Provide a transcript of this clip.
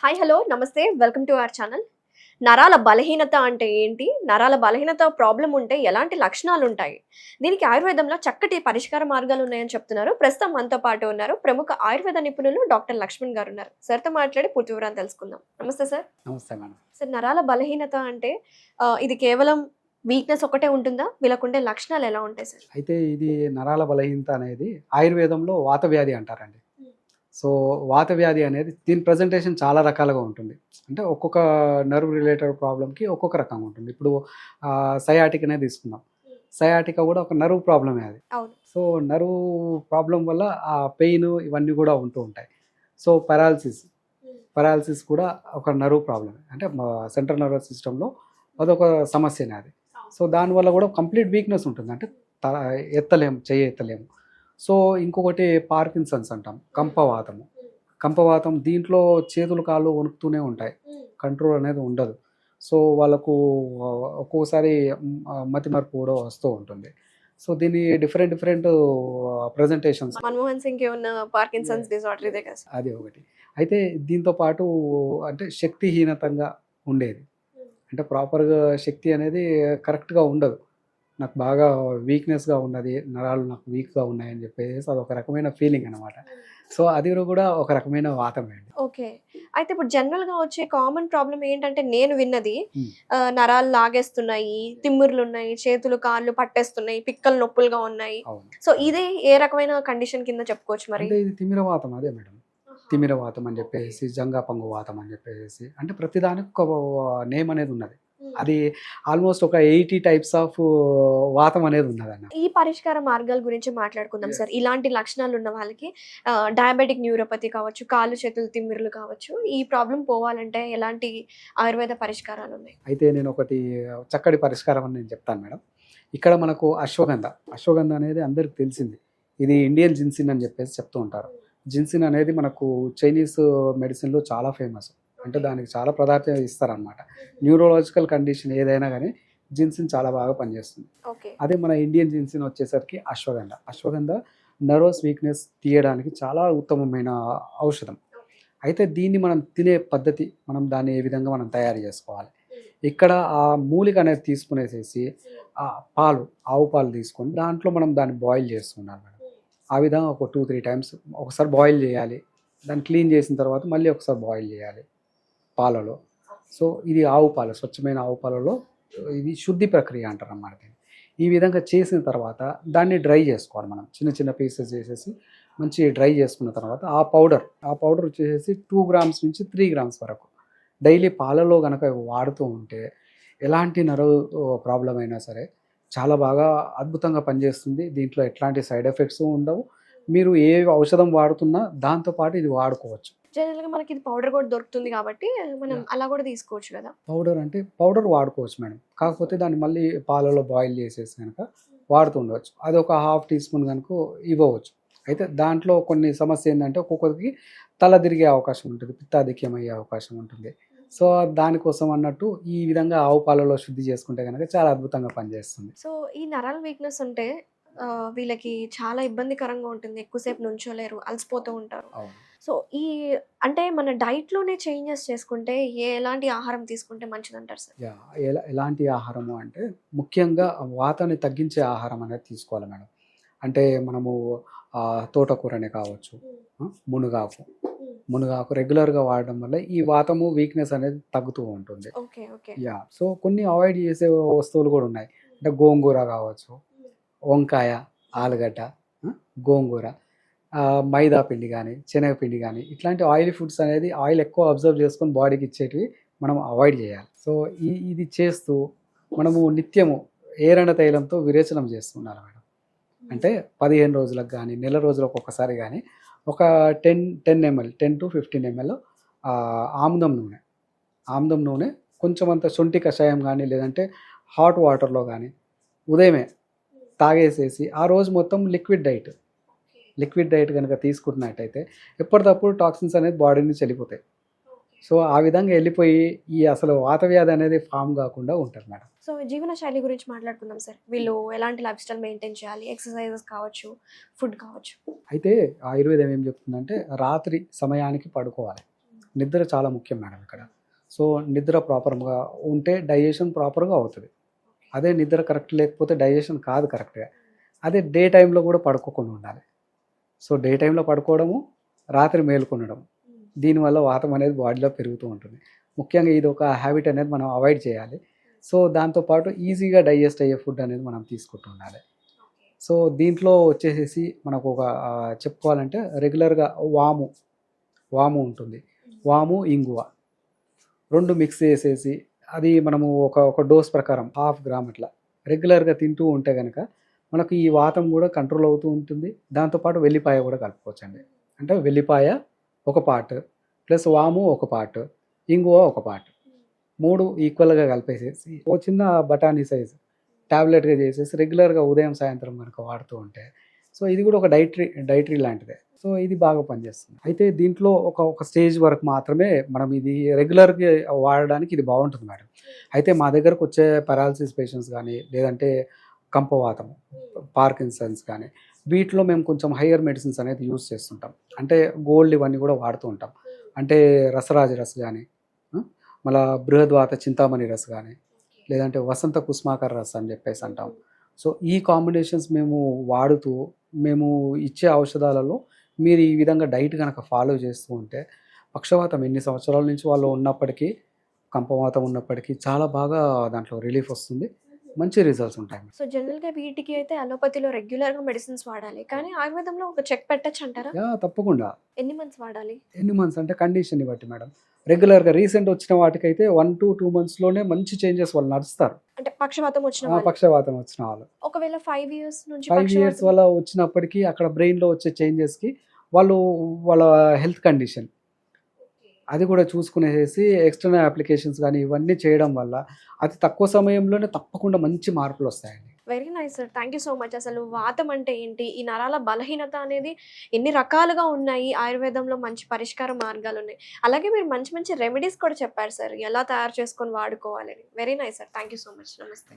Hi hello నమస్తే welcome to our channel. నరాల బలహీనత అంటే ఏంటి? నరాల బలహీనత ప్రాబ్లం ఉంటే ఎలాంటి లక్షణాలు ఉంటాయి? దీనికి ఆయుర్వేదంలో చక్కటి పరిష్కార మార్గాలు ఉన్నాయని చెప్తున్నారు. ప్రస్తుతం మనతో పాటు ఉన్నారు ప్రముఖ ఆయుర్వేద నిపుణులు డాక్టర్ లక్ష్మణ్ గారు ఉన్నారు. సార్తో మాట్లాడి పూర్తి వివరాలు తెలుసుకుందాం. నమస్తే సార్. నమస్తే మేడం. సార్, నరాల బలహీనత అంటే ఇది కేవలం వీక్నెస్ ఒకటే ఉంటుందా? వీళ్ళకుండే లక్షణాలు ఎలా ఉంటాయి సార్? అయితే ఇది నరాల బలహీనత అనేది ఆయుర్వేదంలో వాత వ్యాధి అంటారండి. సో వాత వ్యాధి అనేది దీని ప్రజెంటేషన్ చాలా రకాలుగా ఉంటుంది. అంటే ఒక్కొక్క నర్వ్ రిలేటెడ్ ప్రాబ్లమ్కి ఒక్కొక్క రకంగా ఉంటుంది. ఇప్పుడు సయాటికనే తీసుకుందాం. సయాటికా కూడా ఒక నర్వ్ ప్రాబ్లమే అది. అవును. సో నర్వ్ ప్రాబ్లం వల్ల ఆ పెయిన్ ఇవన్నీ కూడా ఉంటూ ఉంటాయి. సో పెరాలసిస్ కూడా ఒక నర్వ్ ప్రాబ్లమే. అంటే సెంట్రల్ నర్వస్ సిస్టంలో అదొక సమస్యనే అది. సో దానివల్ల కూడా కంప్లీట్ వీక్నెస్ ఉంటుంది. అంటే చెయ్యి ఎత్తలేము. సో ఇంకొకటి పార్కిన్సన్స్ అంటాం, కంపవాతం. దీంట్లో చేతులు కాళ్ళు వణుకుతూనే ఉంటాయి, కంట్రోల్ అనేది ఉండదు. సో వాళ్ళకు ఒక్కోసారి మతిమరుపు కూడా వస్తూ ఉంటుంది. సో దీని డిఫరెంట్ ప్రజెంటేషన్స్. మన్మోహన్ సింగ్ ఏమన్నా పార్కిన్సన్స్ డిజార్డర్ ఇదే కదా? అది ఒకటి. అయితే దీంతో పాటు అంటే శక్తిహీనతంగా ఉండేది. అంటే ప్రాపర్గా శక్తి అనేది కరెక్ట్గా ఉండదు. నాకు బాగా వీక్నెస్గా ఉన్నది, నరాలు నాకు వీక్గా ఉన్నాయని చెప్పేసి అదొక రకమైన ఫీలింగ్ అనమాట. సో అది కూడా ఒక రకమైన వాతమే అండి. ఓకే. అయితే ఇప్పుడు జనరల్‌గా వచ్చే కామన్ ప్రాబ్లమ్ ఏంటంటే నేను విన్నది నరాలు లాగేస్తున్నాయి, తిమ్మిర్లున్నాయి, చేతులు, కాళ్ళు పట్టేస్తున్నాయి, పిక్కలు నొప్పులుగా ఉన్నాయి. అవును. సో ఇదే ఏ రకమైన కండిషన్ కింద చెప్పుకోవచ్చు మరి? అంటే ఇది తిమిరవాతం అదే మేడం. తిమిరవాతం అని చెప్పేసి, జంగాపంగు వాతం అని చెప్పేసి, అంటే ప్రతిదానికి ఒక నేమ్ అనేది ఉన్నది. అది ఆల్మోస్ట్ ఒక 80 టైప్స్ ఆఫ్ వాతం అనేది ఉన్నదన్న. ఈ పరిష్కార మార్గాల గురించి మాట్లాడుకుందాం సార్. ఇలాంటి లక్షణాలు ఉన్న వాళ్ళకి డయాబెటిక్ న్యూరోపతి కావచ్చు, కాళ్ళు చేతులు తిమ్మిర్లు కావచ్చు, ఈ ప్రాబ్లం పోవాలంటే ఎలాంటి ఆయుర్వేద పరిష్కారాలు ఉన్నాయి? అయితే నేను ఒకటి చక్కటి పరిష్కారం అని నేను చెప్తాను మేడం. ఇక్కడ మనకు అశ్వగంధ అనేది అందరికి తెలిసింది. ఇది ఇండియన్ జిన్సిన్ అని చెప్పేసి చెప్తూ ఉంటారు. జిన్సిన్ అనేది మనకు చైనీస్ మెడిసిన్లో చాలా ఫేమస్. అంటే దానికి చాలా ప్రాధాన్యత ఇస్తారనమాట. న్యూరోలాజికల్ కండిషన్ ఏదైనా కానీ జిన్సిన్ చాలా బాగా పనిచేస్తుంది. అదే మన ఇండియన్ జిన్సిన్ వచ్చేసరికి అశ్వగంధ నర్వస్ వీక్నెస్ తీయడానికి చాలా ఉత్తమమైన ఔషధం. అయితే దీన్ని మనం తినే పద్ధతి, మనం దాన్ని ఏ విధంగా మనం తయారు చేసుకోవాలి. ఇక్కడ ఆ మూలిక అనేది తీసుకునేసేసి ఆ ఆవు పాలు తీసుకొని దాంట్లో మనం దాన్ని బాయిల్ చేస్తున్నాం మేడం. ఆ విధంగా ఒక 2-3 టైమ్స్ ఒకసారి బాయిల్ చేయాలి. దాన్ని క్లీన్ చేసిన తర్వాత మళ్ళీ ఒకసారి బాయిల్ చేయాలి పాలలో. సో ఇది ఆవు పాలు, స్వచ్ఛమైన ఆవు పాలలో ఇది శుద్ధి ప్రక్రియ అంటారు అన్నమాట. ఈ విధంగా చేసిన తర్వాత దాన్ని డ్రై చేసుకోవాలి. మనం చిన్న పీసెస్ చేసేసి మంచి డ్రై చేసుకున్న తర్వాత ఆ పౌడర్ వచ్చేసి 2 గ్రామ్స్ నుంచి 3 గ్రామ్స్ వరకు డైలీ పాలలో కనుక వాడుతూ ఉంటే ఎలాంటి నర్వ్ ప్రాబ్లం అయినా సరే చాలా బాగా అద్భుతంగా పనిచేస్తుంది. దీంట్లో ఎట్లాంటి సైడ్ ఎఫెక్ట్స్ ఉండవు. మీరు ఏ ఔషధం వాడుతున్నా దాంతోపాటు ఇది వాడుకోవచ్చు. జనరల్‌గా మనకి ఇది పౌడర్ కూడా దొరుకుతుంది కాబట్టి మనం అలా కూడా తీసుకోవచ్చు కదా? పౌడర్ వాడుకోవచ్చు మేడం. కాకపోతే దాన్ని మళ్ళీ పాలలో బాయిల్ చేసేసి కనుక వాడుతూ ఉండవచ్చు. అది ఒక 1/2 టీ స్పూన్ కనుక ఇవ్వవచ్చు. అయితే దాంట్లో కొన్ని సమస్య ఏంటంటే ఒక్కొక్కరికి తల తిరిగే అవకాశం ఉంటుంది, పిత్తాధిక్యం అయ్యే అవకాశం ఉంటుంది. సో దానికోసం అన్నట్టు ఈ విధంగా ఆవు పాలలో శుద్ధి చేసుకుంటే కనుక చాలా అద్భుతంగా పనిచేస్తుంది. సో ఈ నరాల వీక్నెస్ ఉంటే వీళ్ళకి చాలా ఇబ్బందికరంగా ఉంటుంది. ఎక్కువసేపు నుంచోలేరు, అలసిపోతూ ఉంటారు. సో ఈ అంటే మన డైట్‌లోనే చేంజెస్ చేసుకుంటే ఎలాంటి ఆహారం తీసుకుంటే మంచిదంటారు సార్? ఎలాంటి ఆహారము అంటే ముఖ్యంగా వాతాన్ని తగ్గించే ఆహారం అనేది తీసుకోవాలి మేడం. అంటే మనము తోటకూరనే కావచ్చు, మునగాకు రెగ్యులర్గా వాడడం వల్ల ఈ వాతము వీక్నెస్ అనేది తగ్గుతూ ఉంటుంది. సో కొన్ని అవాయిడ్ చేసే వస్తువులు కూడా ఉన్నాయి. అంటే గోంగూర కావచ్చు, వంకాయ, ఆలుగడ్డ, గోంగూర, మైదా పిండి కానీ, శనగపిండి కానీ ఇట్లాంటి ఆయిలీ ఫుడ్స్ అనేది ఆయిల్ ఎక్కువ అబ్జర్వ్ చేసుకొని బాడీకి ఇచ్చేటివి మనం అవాయిడ్ చేయాలి. సో ఇది చేస్తూ మనము నిత్యము ఏరణ తైలంతో విరేచనం చేస్తున్నారు మేడం. అంటే 15 రోజులకు కానీ, నెల రోజులకు ఒకసారి కానీ ఒక 10 ml 10 to 15 ml ఆముదం నూనె కొంచెం అంత శొంఠి కషాయం కానీ లేదంటే హాట్ వాటర్లో కానీ ఉదయమే తాగేసేసి ఆ రోజు మొత్తం లిక్విడ్ డైట్ కనుక తీసుకున్నట్టయితే ఎప్పటికప్పుడు టాక్సిన్స్ అనేది బాడీ నుంచి వెళ్ళిపోతాయి. సో ఆ విధంగా వెళ్ళిపోయి ఈ అసలు వాతవ్యాధి అనేది ఫామ్ కాకుండా ఉంటుంది మేడం. సో జీవన శైలి గురించి మాట్లాడుకుందాం సార్. వీళ్ళు ఎలాంటి లైఫ్ స్టైల్ మెయింటైన్ చేయాలి? ఎక్సర్సైజెస్ కావచ్చు, ఫుడ్ కావచ్చు. అయితే ఆయుర్వేదం ఏం చెప్తుందంటే రాత్రి సమయానికి పడుకోవాలి. నిద్ర చాలా ముఖ్యం మేడం ఇక్కడ. సో నిద్ర ప్రాపర్గా ఉంటే డైజెషన్ ప్రాపర్గా అవుతుంది. అదే నిద్ర కరెక్ట్ లేకపోతే డైజెషన్ కాదు కరెక్ట్గా. అదే డే టైంలో కూడా పడుకోకుండా ఉండాలి. సో డే టైంలో పడుకోవడము, రాత్రి మేలుకొనడం, దీనివల్ల వాతం అనేది బాడీలో పెరుగుతూ ఉంటుంది. ముఖ్యంగా ఇది ఒక హ్యాబిట్ అనేది మనం అవాయిడ్ చేయాలి. సో దాంతోపాటు ఈజీగా డైజెస్ట్ అయ్యే ఫుడ్ అనేది మనం తీసుకుంటూ ఉండాలి. సో దీంట్లో వచ్చేసేసి మనకు ఒక చెప్పుకోవాలంటే రెగ్యులర్గా వాము ఉంటుంది, వాము ఇంగువ 2 మిక్స్ చేసేసి అది మనము ఒక డోస్ ప్రకారం 1/2 గ్రామ్ అట్లా రెగ్యులర్గా తింటూ ఉంటే కనుక మనకు ఈ వాతం కూడా కంట్రోల్ అవుతూ ఉంటుంది. దాంతోపాటు వెల్లిపాయ కూడా కలుపుకోవచ్చండి. అంటే వెల్లిపాయ ఒక పార్ట్ ప్లస్ వాము ఒక పార్ట్, ఇంగువ ఒక పార్ట్, 3 ఈక్వల్గా కలిపేసేసి ఒక చిన్న బఠానీ సైజు ట్యాబ్లెట్గా చేసేసి రెగ్యులర్గా ఉదయం సాయంత్రం కనుక వాడుతూ ఉంటే, సో ఇది కూడా ఒక డైటరీ లాంటిదే. సో ఇది బాగా పనిచేస్తుంది. అయితే దీంట్లో ఒక స్టేజ్ వరకు మాత్రమే మనం ఇది రెగ్యులర్గా వాడడానికి ఇది బాగుంటుంది మేడం. అయితే మా దగ్గరకు వచ్చే పారాలసిస్ పేషెంట్స్ కానీ, లేదంటే కంపవాతం, పార్కిన్సన్స్ కానీ, వీటిలో మేము కొంచెం హయ్యర్ మెడిసిన్స్ అనేది యూజ్ చేస్తుంటాం. అంటే గోల్డ్ ఇవన్నీ కూడా వాడుతూ ఉంటాం. అంటే రసరాజ రస్ కానీ, మళ్ళీ బృహద్వాత చింతామణి రస్ కానీ, లేదంటే వసంత కుస్మాకర్ రస్ అని చెప్పేసి అంటాం. సో ఈ కాంబినేషన్స్ మేము వాడుతూ మేము ఇచ్చే ఔషధాలలో మీరు ఈ విధంగా డైట్ కనుక ఫాలో చేస్తూ ఉంటే పక్షవాతం ఎన్ని సంవత్సరాల నుంచి వాళ్ళు ఉన్నప్పటికీ, కంపవాతం ఉన్నప్పటికీ చాలా బాగా దాంట్లో రిలీఫ్ వస్తుంది. మంచి రిజల్ట్స్ ఉంటాయి. సో జనరల్గా వీటికి అయితే అలోపతిలో రెగ్యులర్గా మెడిసిన్స్ వాడాలి, కానీ ఆయుర్వేదంలో ఒక చెక్ పెట్టచ్చు అంటారా? తప్పకుండా. ఎన్ని మంత్స్ వాడాలి? ఎన్ని మంత్స్ అంటే కండిషన్ని బట్టి మేడం. రెగ్యులర్గా రీసెంట్ వచ్చిన వాటికైతే 1 to 2 monthsలోనే మంచి చేంజెస్ వాళ్ళు నడుస్తారు. అంటే పక్షవాతం వచ్చిన వాళ్ళు. పక్షవాతం వచ్చిన వాళ్ళు ఒకవేళ 5 years నుంచి 5 years వల్ల వచ్చినప్పటికీ అక్కడ బ్రెయిన్లో వచ్చే చేంజెస్కి వాళ్ళ హెల్త్ కండిషన్ అది కూడా చూసుకునేసి ఎక్స్టర్నల్ అప్లికేషన్స్ కానీ ఇవన్నీ చేయడం వల్ల అతి తక్కువ సమయంలోనే తప్పకుండా మంచి మార్పులు వస్తాయండి. Very nice sir, thank you so much. అసలు వాతం అంటే ఏంటి, ఈ నరాల బలహీనత అనేది ఎన్ని రకాలుగా ఉన్నాయి, ఆయుర్వేదంలో మంచి పరిష్కార మార్గాలు ఉన్నాయి, అలాగే మీరు మంచి మంచి రెమెడీస్ కూడా చెప్పారు సార్, ఎలా తయారు చేసుకొని వాడుకోవాలని. Very nice sir, thank you so much. నమస్తే.